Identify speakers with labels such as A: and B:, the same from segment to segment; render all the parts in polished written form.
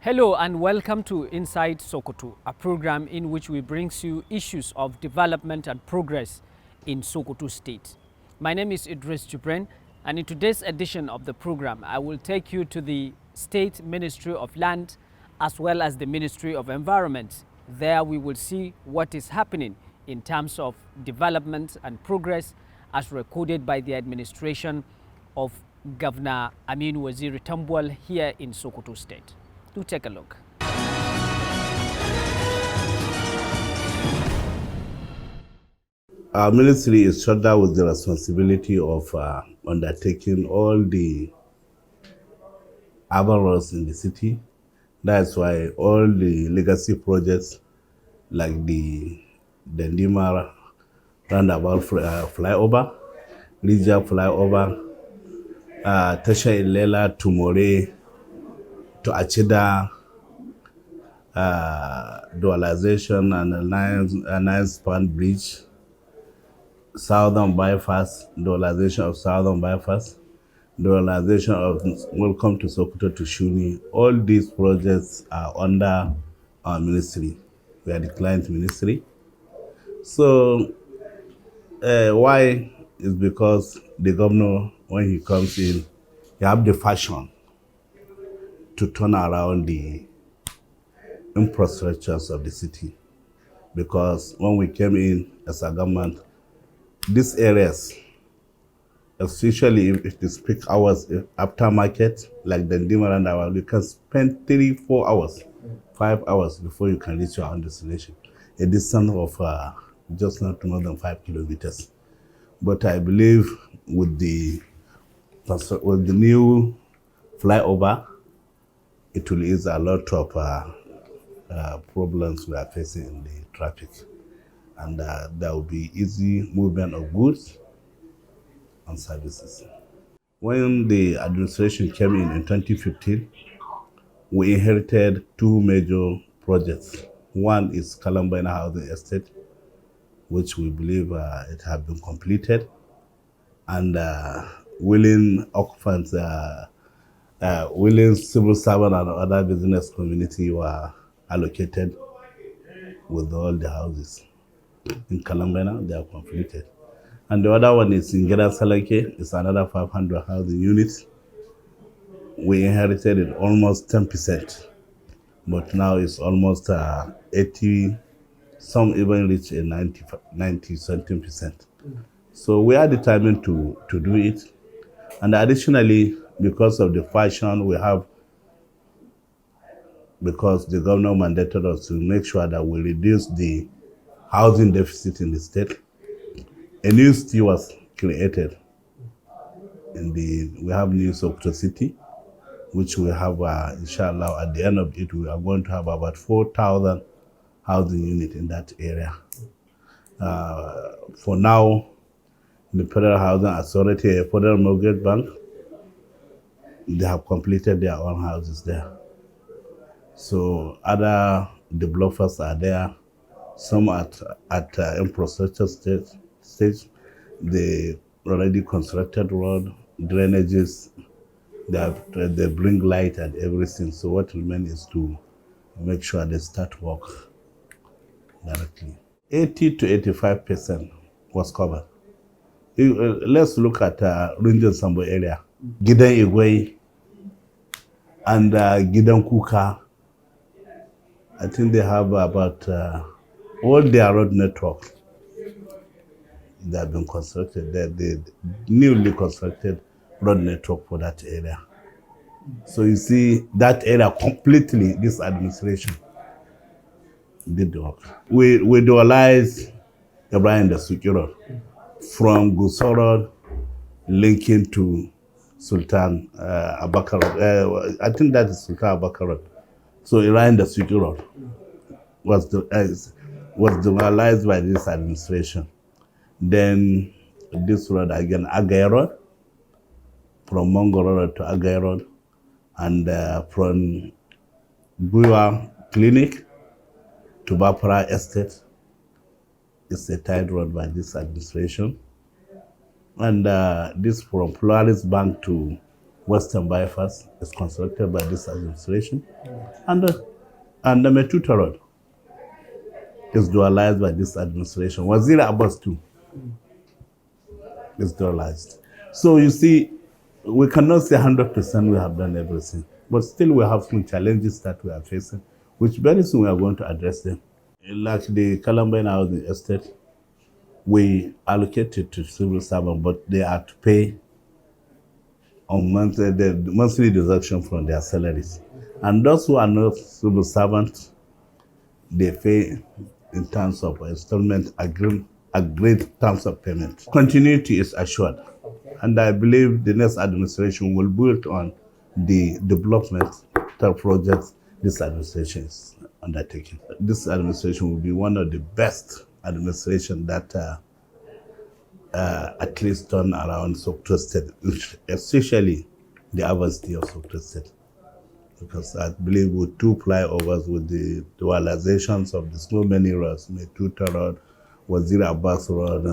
A: Hello and welcome to Inside Sokoto, a program in which we bring you issues of development and progress in Sokoto State. My name is Idris Jubren, and in today's edition of the program, I will take you to the State Ministry of Land as well as the Ministry of Environment. There we will see what is happening in terms of development and progress as recorded by the administration of Governor Aminu Waziri Tambuwal here in Sokoto State. Do take a look.
B: Our ministry is charged with the responsibility of undertaking all the urban roads in the city. That's why all the legacy projects like the Ndima roundabout flyover, Lija flyover, Tasha Ilela to More, to Achida, dualization and alliance span bridge, southern bypass, dualization of southern bypass, dualization of welcome to Sokoto to Shuni. All these projects are under our ministry. We are the client ministry. So why is because the governor, when he comes in, he have the fashion to turn around the infrastructures of the city. Because when we came in as a government, these areas, especially if it is peak hours after market, like the Ndima roundabout, you can spend 3-4 hours, 5 hours before you can reach your own destination. A distance of just not more than 5 kilometers. But I believe with the new flyover, it will ease a lot of problems we are facing in the traffic. And there will be easy movement of goods and services. When the administration came in 2015, we inherited two major projects. One is Kalambina Housing Estate, which we believe it has been completed, and willing occupants, willing civil servant and other business community were allocated with all the houses. In Kalambina, they are completed. And the other one is in Gera Salake, it's another 500 housing units. We inherited it almost 10%, but now it's almost 80, some even reach a 90 something percent. So we are determined to do it. And additionally, because of the fashion we have, because the governor mandated us to make sure that we reduce the housing deficit in the state, a new city was created. We have new Sokoto City, which we have, inshallah, at the end of it, we are going to have about 4,000 housing units in that area. For now, the Federal Housing Authority, Federal Mortgage Bank, they have completed their own houses there. So other developers are there, some at infrastructure stage. They already constructed road, drainages, they bring light and everything. So what remains is to make sure they start work directly. 80 to 85% was covered. Let's look at Runjan Sambo area, Gidan Igwe and Gidan Kuka. I think they have about all their road network that have been constructed. The newly constructed road network for that area. So you see that area completely, this administration did the work. We dualized Ibrahim the Sukiro from Gusoro linking to Sultan Abakar. I think that is Sultan Abakar. So Ibrahim the Sukiro was dualized by this administration. Then this road again, Agay Road, from Mongoro Road to Agay Road, and from Buiwa Clinic to Bapara Estate. It's a tied road by this administration. And this from Polaris Bank to Western bypass is constructed by this administration, and the Metuta Road is dualized by this administration. Waziri Abbas too is dualized. So you see, we cannot say 100% we have done everything, but still we have some challenges that we are facing, which very soon we are going to address them. Like the Columbine Housing Estate, we allocated to civil servants, but they are to pay on the monthly deduction from their salaries. And those who are not civil servants, they pay in terms of installment agreed terms of payment. Continuity is assured. And I believe the next administration will build on the development projects this administration is undertaking. This administration will be one of the best administrations that at least turn around Sokoto State, especially the adversity of Sokoto State. Because I believe with 2 flyovers, with the dualizations of the so many roads, Metuta Road, Waziri Abbas Road,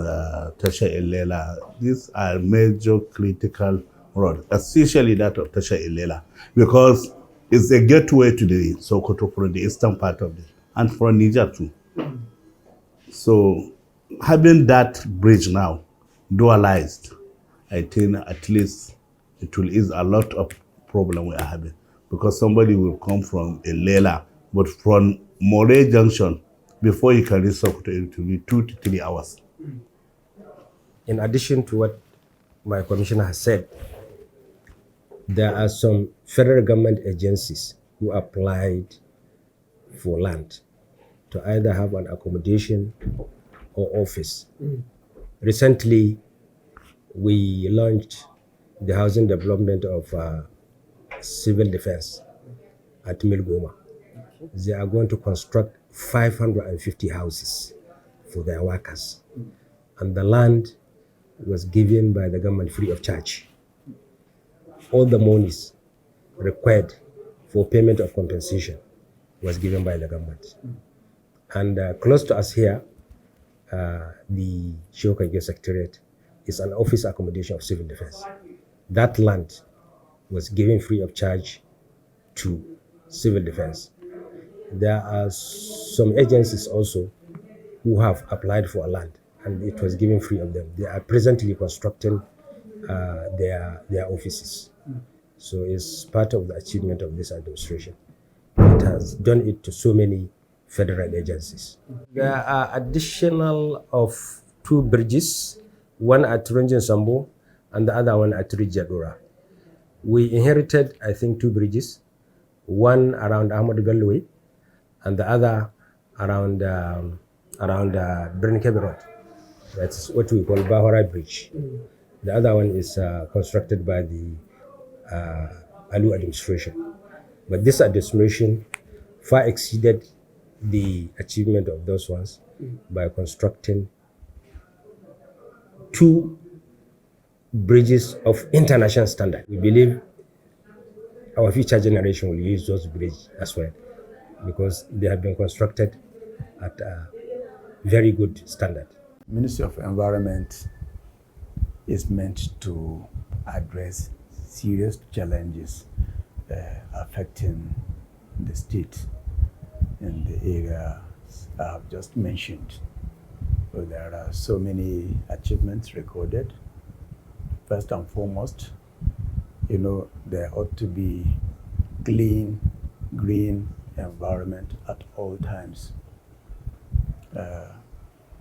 B: Tasha Ilela, these are major critical roads, especially that of Tasha Ilela, because it's a gateway to the Sokoto from the eastern part of it, and from Niger too. So having that bridge now dualized, I think at least it will ease a lot of problem we are having, because somebody will come from Ilela, but from Moray Junction, before you can reach Sokoto, it will be 2 to 3 hours.
C: In addition to what my commissioner has said, there are some federal government agencies who applied for land to either have an accommodation or office. Recently, we launched the housing development of civil defense at Milgoma. They are going to construct 550 houses for their workers. And the land was given by the government free of charge. All the monies required for payment of compensation was given by the government. And close to us here, the Shokage Secretariat is an office accommodation of civil defense. That land was given free of charge to civil defense. There are some agencies also who have applied for a land, and it was given free of them. They are presently constructing their offices. So it's part of the achievement of this administration. It has done it to so many federal agencies. There are additional of 2 bridges, one at Renjin Sambo and the other one at Rijadura. We inherited, I think, 2 bridges, one around Ahmad Bello and the other around Bernkebe Road. That's what we call Bahara Bridge. The other one is constructed by the Alu administration. But this administration far exceeded the achievement of those ones by constructing 2 bridges of international standard. We believe our future generation will use those bridges as well, because they have been constructed at a very good standard.
D: Ministry of Environment is meant to address serious challenges affecting the state in the areas I have just mentioned. So there are so many achievements recorded. First and foremost, there ought to be clean, green environment at all times.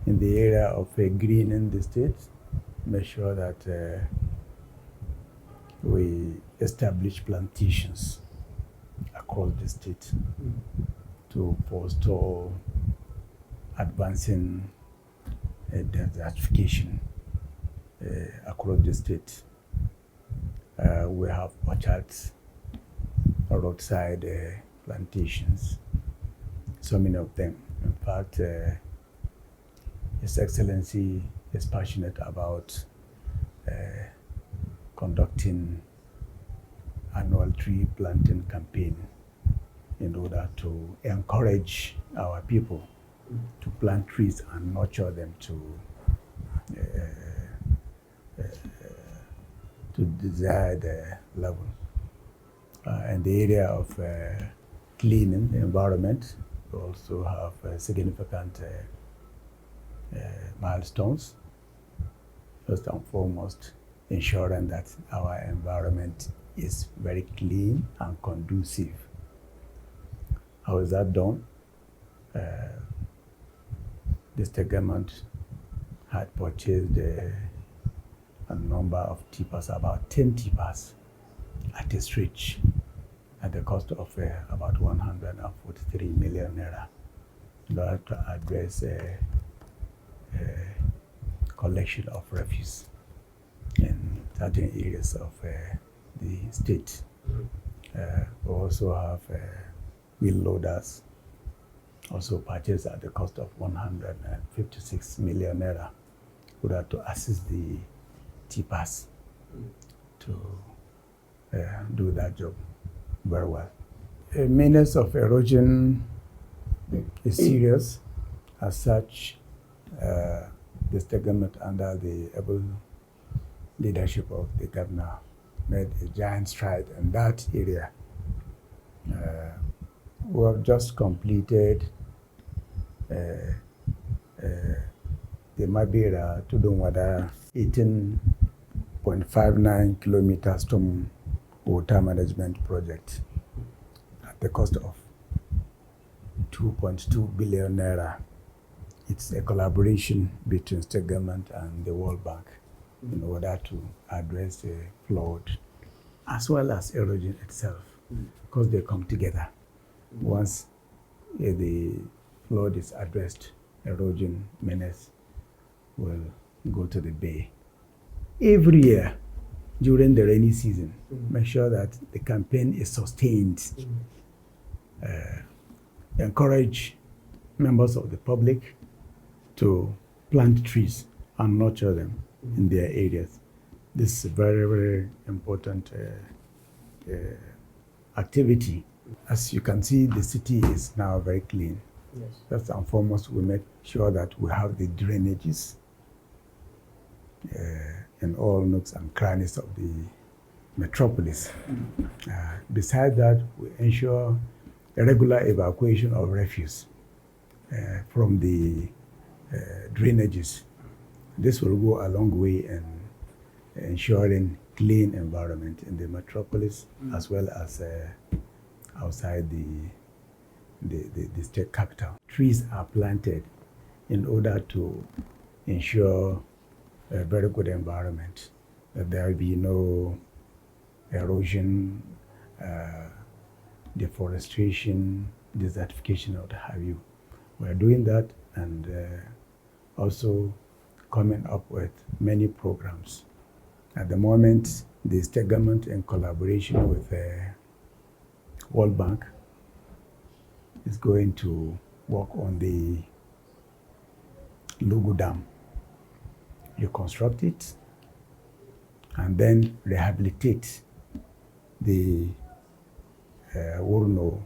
D: In the area of green in the state, make sure that we establish plantations across the state to forestall advancing desertification across the state. We have orchards, roadside plantations, so many of them. In fact, His Excellency is passionate about conducting annual tree planting campaign in order to encourage our people to plant trees and nurture them to to desired level. In the area of cleaning the environment, we also have significant milestones. First and foremost, ensuring that our environment is very clean and conducive. How is that done? The state government had purchased a number of tippers, about 10 tippers at a stretch, at the cost of about 143 million naira, in order to address collection of refuse in certain areas of the state. We also have wheel loaders, also purchased at the cost of 156 million naira, in order to assist the tippers to do that job very well. A menace of erosion is serious. As such, the state government, under the able leadership of the governor, made a giant stride in that area. We have just completed the Mabera to Dunwada 18.59 kilometer storm water management project at the cost of 2.2 billion naira. It's a collaboration between state government and the World Bank in order to address the flood as well as erosion itself, because they come together. Once the flood is addressed, erosion menace will go to the bay. Every year during the rainy season, make sure that the campaign is sustained. Encourage members of the public to plant trees and nurture them in their areas. This is a very, very important activity. As you can see, the city is now very clean.
A: Yes.
D: First and foremost, we make sure that we have the drainages in all nooks and crannies of the metropolis. Besides that, we ensure a regular evacuation of refuse from the drainages. This will go a long way in ensuring clean environment in the metropolis as well as outside the state capital. Trees are planted in order to ensure a very good environment, that there will be no erosion, deforestation, desertification, or what have you. We are doing that and also coming up with many programs. At the moment, the state government, in collaboration with the World Bank, is going to work on the Lugu Dam, reconstruct it, and then rehabilitate the Wurno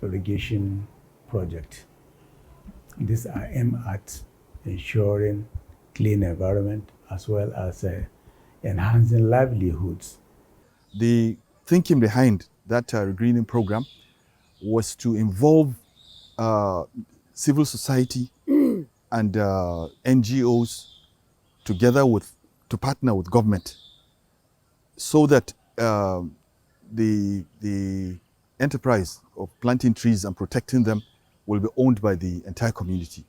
D: irrigation project. These are aimed at ensuring clean environment as well as enhancing livelihoods.
E: The thinking behind that regreening program was to involve civil society and NGOs together to partner with government, so that the enterprise of planting trees and protecting them will be owned by the entire community.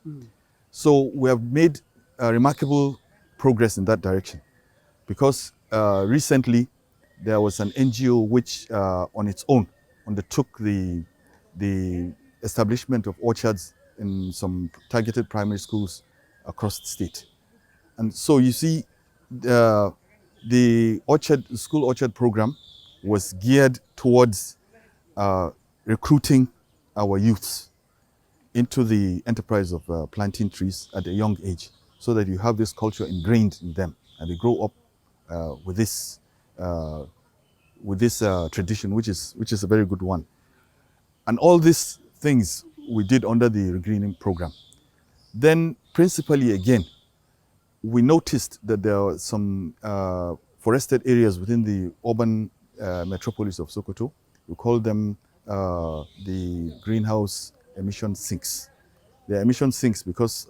E: So we have made remarkable progress in that direction, because recently there was an NGO which on its own undertook the establishment of orchards in some targeted primary schools across the state. And so you see, the school orchard program was geared towards recruiting our youths into the enterprise of planting trees at a young age, so that you have this culture ingrained in them and they grow up with this tradition, which is a very good one. And all these things we did under the regreening program. Then principally again, we noticed that there were some forested areas within the urban metropolis of Sokoto. We call them the greenhouse emission sinks. They are emission sinks because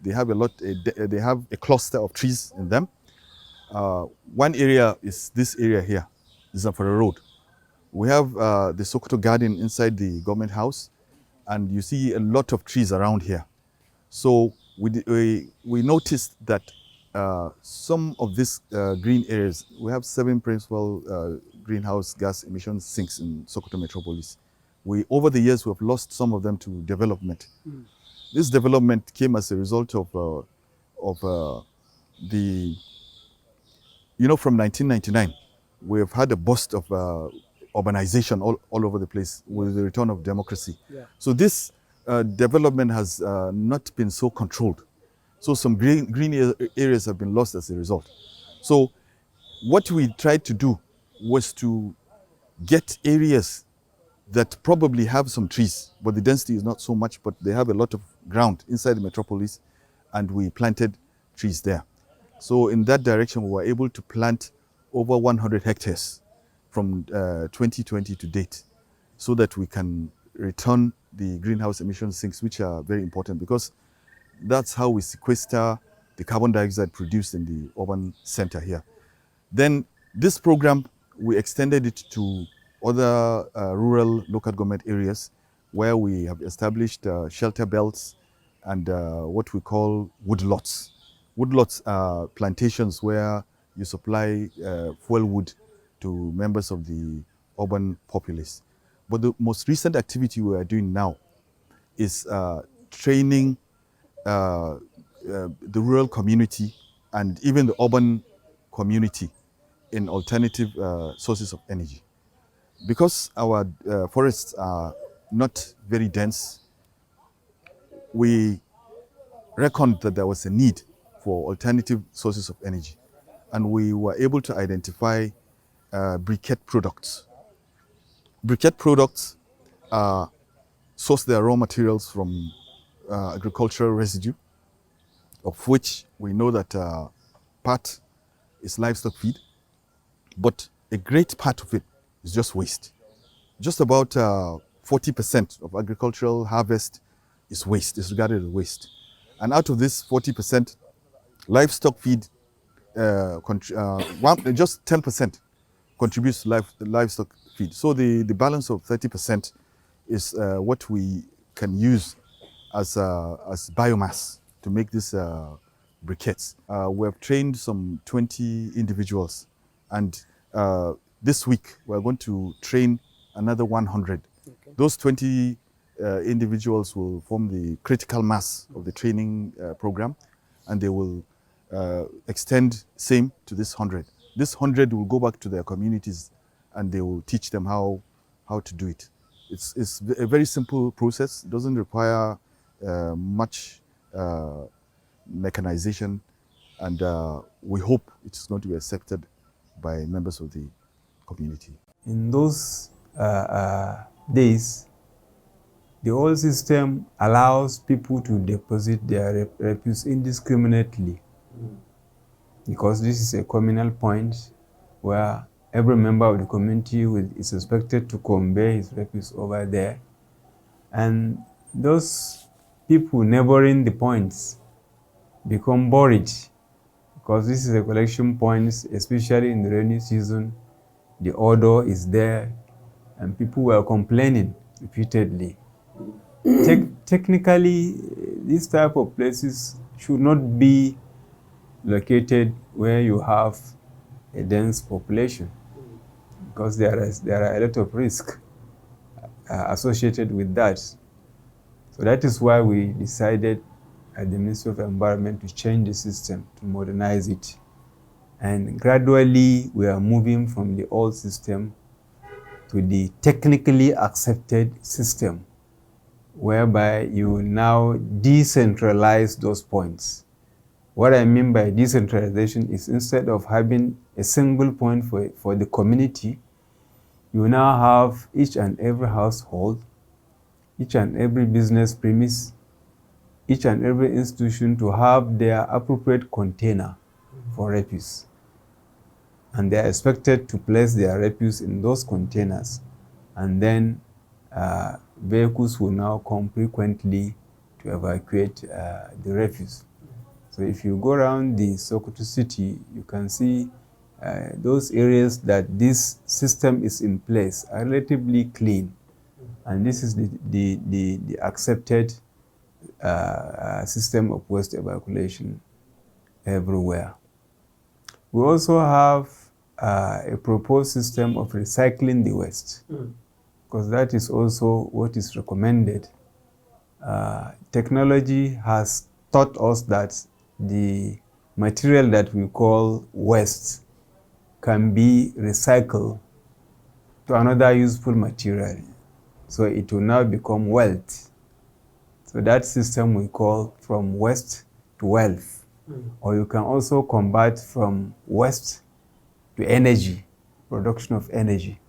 E: they have they have a cluster of trees in them. One area is this area here, this is for a road. We have the Sokoto garden inside the government house, and you see a lot of trees around here. So we noticed that some of these green areas, we have 7 principal greenhouse gas emission sinks in Sokoto metropolis. Over the years, we have lost some of them to development. This development came as a result of the, from 1999, we have had a burst of urbanization all over the place with the return of democracy.
A: Yeah.
E: So this development has not been so controlled. So some green areas have been lost as a result. So what we tried to do was to get areas that probably have some trees, but the density is not so much, but they have a lot of ground inside the metropolis, and we planted trees there. So in that direction, we were able to plant over 100 hectares from 2020 to date, so that we can return the greenhouse emission sinks, which are very important because that's how we sequester the carbon dioxide produced in the urban center here. Then this program, we extended it to other rural local government areas where we have established shelter belts and what we call woodlots. Woodlots are plantations where you supply fuel wood to members of the urban populace. But the most recent activity we are doing now is training the rural community and even the urban community in alternative sources of energy. Because our forests are not very dense, we reckoned that there was a need for alternative sources of energy. And we were able to identify briquette products. Briquette products source their raw materials from agricultural residue, of which we know that part is livestock feed, but a great part of it is just waste. Just about 40% of agricultural harvest is waste, is regarded as waste. And out of this 40%, livestock feed, just 10% contributes to livestock feed. So the balance of 30% is what we can use as biomass to make these briquettes. We have trained some 20 individuals, and this week we're going to train another 100. Okay. Those 20 individuals will form the critical mass of the training program, and they will extend same to this 100. This 100 will go back to their communities, and they will teach them how to do it. It's a very simple process. It doesn't require much mechanization, and we hope it's going to be accepted by members of the community.
F: In those days, the old system allows people to deposit their refuse indiscriminately, because this is a communal point where every member of the community is expected to convey his refuse over there. And those people neighboring the points become worried, because this is a collection point, especially in the rainy season. The odor is there, and people were complaining repeatedly. Technically, this type of places should not be located where you have a dense population, because there are a lot of risk associated with that. So that is why we decided at the Ministry of Environment to change the system, to modernize it. And gradually we are moving from the old system to the technically accepted system, whereby you now decentralize those points. What I mean by decentralization is, instead of having a single point for the community, you now have each and every household, each and every business premise, each and every institution to have their appropriate container for refuse. and they are expected to place their refuse in those containers, and then vehicles will now come frequently to evacuate the refuse. So if you go around the Sokoto city, you can see those areas that this system is in place are relatively clean. And this is the accepted system of waste evacuation everywhere. We also have a proposed system of recycling the waste, because that is also what is recommended. Technology has taught us that the material that we call waste can be recycled to another useful material. So it will now become wealth. So that system we call from waste to wealth. Or you can also convert from waste to energy, production of energy.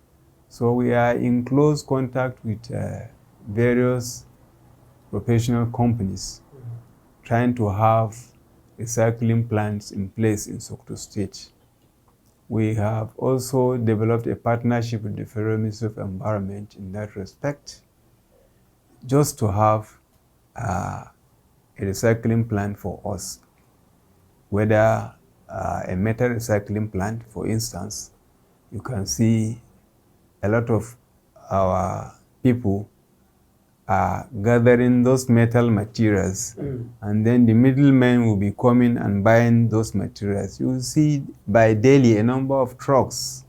F: So we are in close contact with various professional companies trying to have recycling plants in place in Sokoto State. We have also developed a partnership with the Federal Ministry of Environment in that respect, just to have a recycling plant for us, whether a metal recycling plant, for instance. You can see a lot of our people are gathering those metal materials, and then the middlemen will be coming and buying those materials. You will see by daily a number of trucks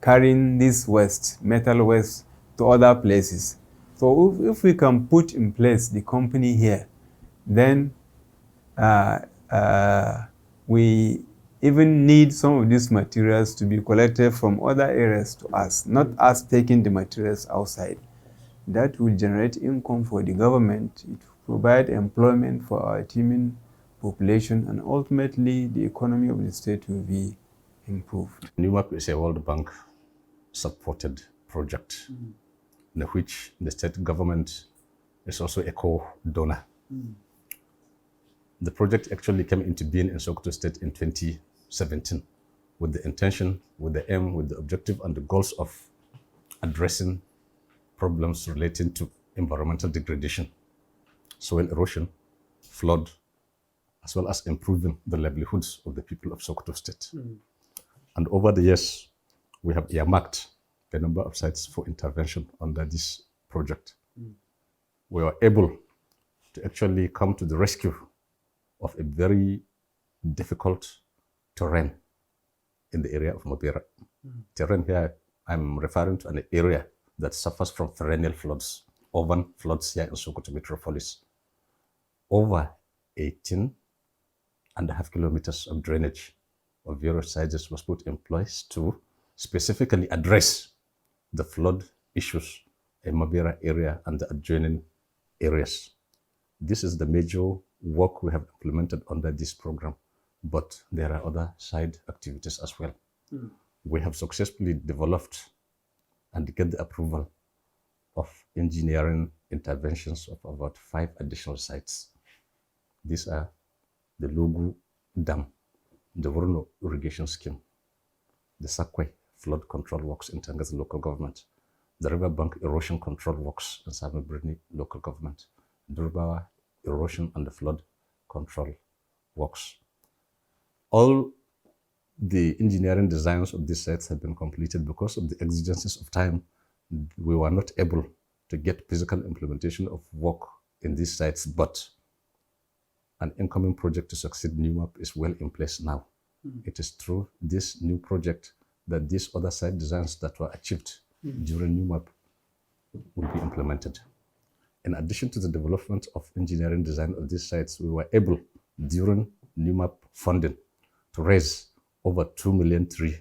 F: carrying this waste, metal waste, to other places. So if we can put in place the company here, then we even need some of these materials to be collected from other areas to us, not us taking the materials outside. That will generate income for the government, it will provide employment for our teeming population, and ultimately the economy of the state will be improved.
G: NUMAP is a World Bank supported project in which the state government is also a co-donor. The project actually came into being in Sokoto State in 2017 with the intention, with the aim, with the objective and the goals of addressing problems relating to environmental degradation, soil erosion, flood, as well as improving the livelihoods of the people of Sokoto State. And over the years, we have earmarked a number of sites for intervention under this project. We were able to actually come to the rescue of a very difficult terrain in the area of Mobira. Terrain here, I'm referring to an area that suffers from perennial floods, urban floods here in Sokoto metropolis. Over 18.5 kilometers of drainage of various sizes was put in place to specifically address the flood issues in Mobira area and the adjoining areas. This is the major work we have implemented under this program, but there are other side activities as well. We have successfully developed and get the approval of engineering interventions of about 5 additional sites. These are the Lugu Dam, the Wurno Irrigation Scheme, the Sakwe Flood Control Works in Tangaza Local Government, the Riverbank Erosion Control Works in Sami Local Government, Durbawa Erosion and the Flood Control Works. All the engineering designs of these sites have been completed. Because of the exigencies of time, we were not able to get physical implementation of work in these sites, but an incoming project to succeed NUMAP is well in place now. It is through this new project that these other site designs that were achieved during NUMAP will be implemented. In addition to the development of engineering design of these sites, we were able, during NUMAP funding, to raise over 2 million tree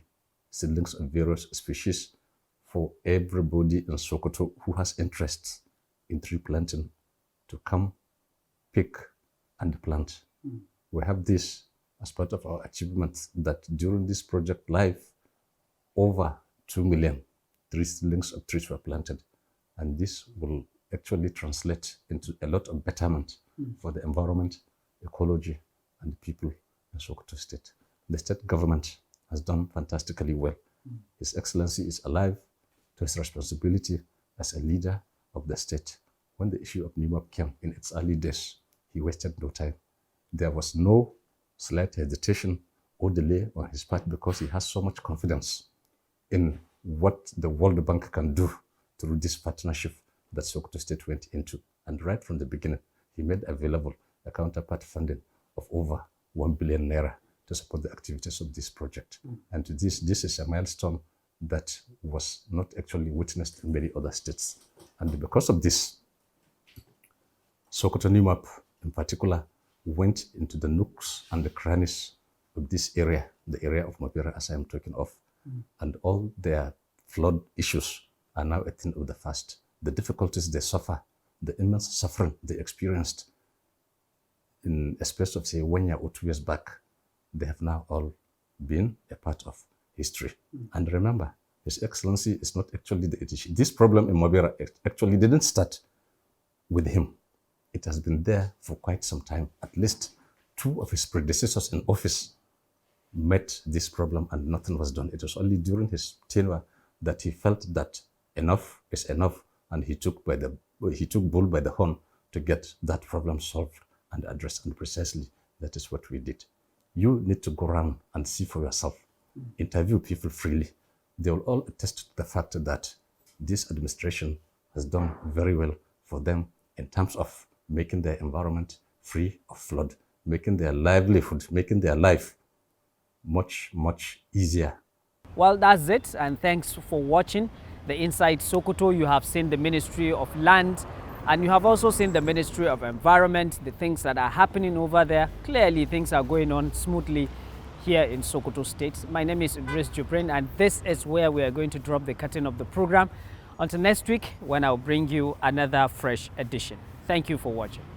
G: seedlings of various species for everybody in Sokoto who has interest in tree planting to come, pick, and plant. We have this as part of our achievements, that during this project life, over 2 million tree seedlings of trees were planted. And this will actually translate into a lot of betterment for the environment, ecology, and people in Sokoto State. The state government has done fantastically well. His Excellency is alive to his responsibility as a leader of the state. When the issue of NIMAP came in its early days, he wasted no time. There was no slight hesitation or delay on his part because he has so much confidence in what the World Bank can do through this partnership that Sokoto State went into. And right from the beginning, he made available a counterpart funding of over 1 billion naira to support the activities of this project. And this is a milestone that was not actually witnessed in many other states. And because of this, Sokoto NIMAP in particular went into the nooks and the crannies of this area, the area of Mabera as I am talking of, and all their flood issues are now a thing of the past. The difficulties they suffer, the immense suffering they experienced in a space of say 1 year or 2 years back, they have now all been a part of history. And remember, His Excellency is not actually the issue. This problem in Mabera actually didn't start with him. It has been there for quite some time. At least 2 of his predecessors in office met this problem and nothing was done. It was only during his tenure that he felt that enough is enough, and he took bull by the horn to get that problem solved and addressed. And precisely that is what we did. You need to go around and see for yourself. Interview people freely. They will all attest to the fact that this administration has done very well for them in terms of making their environment free of flood, making their livelihood, making their life much, much easier.
A: Well, that's it, and thanks for watching the Inside Sokoto. You have seen the Ministry of Land, and you have also seen the Ministry of Environment, the things that are happening over there. Clearly, things are going on smoothly here in Sokoto State. My name is Idris Jubrin, and this is where we are going to drop the curtain of the program. Until next week, when I'll bring you another fresh edition. Thank you for watching.